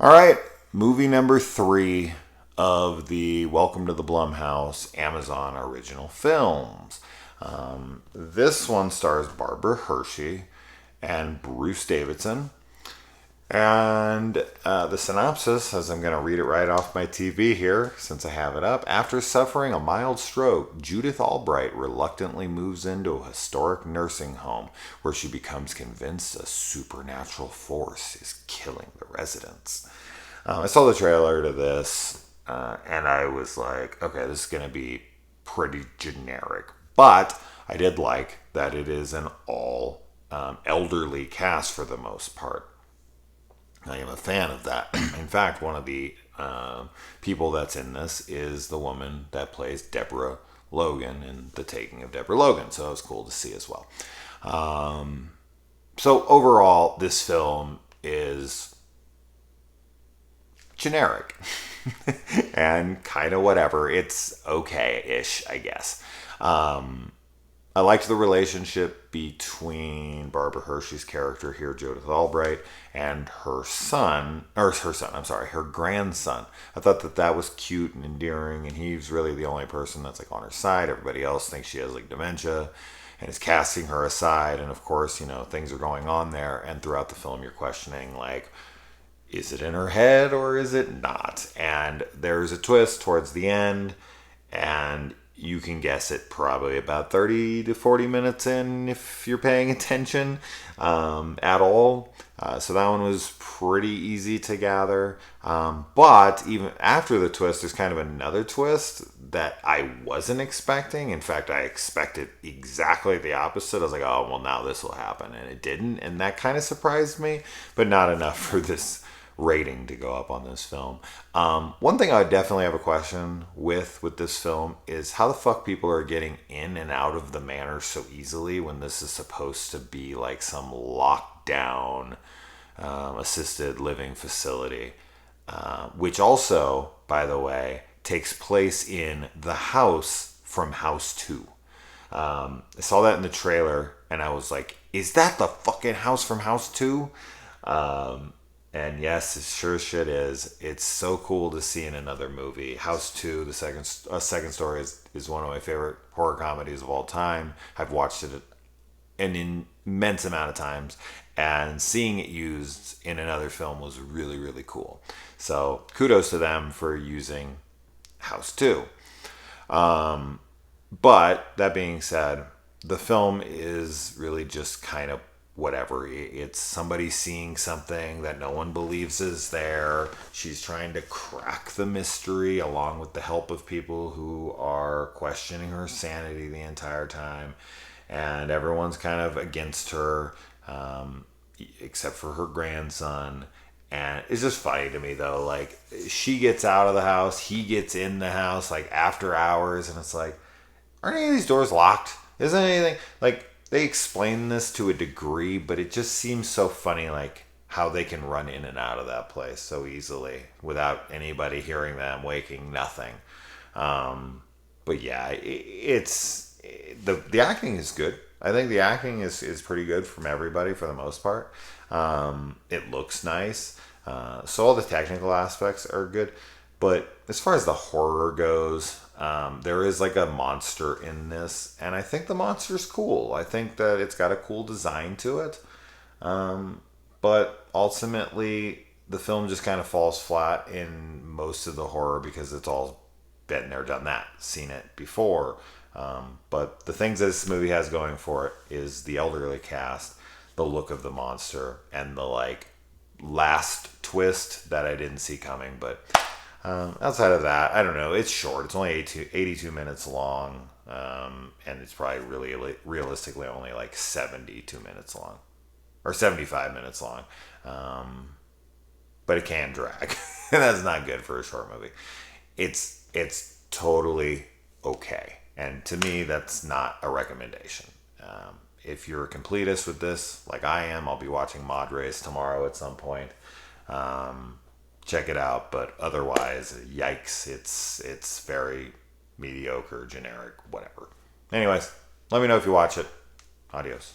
All right, movie number 3 of the Welcome to the Blumhouse Amazon original films. This one stars Barbara Hershey and Bruce Davidson. And the synopsis, as I'm going to read it right off my TV here, since I have it up. After suffering a mild stroke, Judith Albright reluctantly moves into a historic nursing home where she becomes convinced a supernatural force is killing the residents. I saw the trailer to this, and I was like, okay, this is going to be pretty generic. But I did like that it is an all elderly cast for the most part. I am a fan of that. In fact, one of the people that's in this is the woman that plays Deborah Logan in The Taking of Deborah Logan. So it was cool to see as well. So overall, this film is generic and kind of whatever. It's okay-ish, I guess. I liked the relationship between Barbara Hershey's character here, Judith Albright, and her grandson. I thought that was cute and endearing, and he's really the only person that's like on her side. Everybody else thinks she has like dementia and is casting her aside. And of course, things are going on there. And throughout the film, you're questioning like, is it in her head or is it not? And there's a twist towards the end, and you can guess it probably about 30 to 40 minutes in if you're paying attention at all. So that one was pretty easy to gather. But even after the twist, there's kind of another twist that I wasn't expecting. In fact, I expected exactly the opposite. I was like, oh, well, now this will happen. And it didn't. And that kind of surprised me, but not enough for this rating to go up on this film. One thing I definitely have a question with this film is how the fuck people are getting in and out of the manor so easily when this is supposed to be like some lockdown assisted living facility, which also, by the way, takes place in the house from House 2. I saw that in the trailer and I was like, is that the fucking house from House 2? And yes, it sure as shit is. It's so cool to see in another movie. House 2, the second story, is one of my favorite horror comedies of all time. I've watched it an immense amount of times, and seeing it used in another film was really, really cool. So kudos to them for using House 2. But that being said, the film is really just kind of whatever. It's somebody seeing something that no one believes is there. She's trying to crack the mystery along with the help of people who are questioning her sanity the entire time. And everyone's kind of against her, except for her grandson. And it's just funny to me though. Like, she gets out of the house, he gets in the house like after hours, and it's like, aren't any of these doors locked? Isn't anything like, they explain this to a degree, but it just seems so funny, like how they can run in and out of that place so easily without anybody hearing them, waking nothing. But yeah, it's the acting is good. I think the acting is pretty good from everybody for the most part. It looks nice, so all the technical aspects are good. But as far as the horror goes, there is like a monster in this, and I think the monster's cool. I think that it's got a cool design to it. But ultimately, the film just kind of falls flat in most of the horror because it's all been there, done that, seen it before. But the things that this movie has going for it is the elderly cast, the look of the monster, and the like last twist that I didn't see coming. But outside of that, I don't know. It's short. It's only 82 minutes long, and it's probably really realistically only like 72 minutes long, or 75 minutes long. But it can drag, and that's not good for a short movie. It's totally okay, and to me, that's not a recommendation. If you're a completist with this, like I am, I'll be watching Mod Race tomorrow at some point. Check it out, but otherwise, yikes, it's very mediocre, generic, whatever. Anyways, let me know if you watch it. Adios.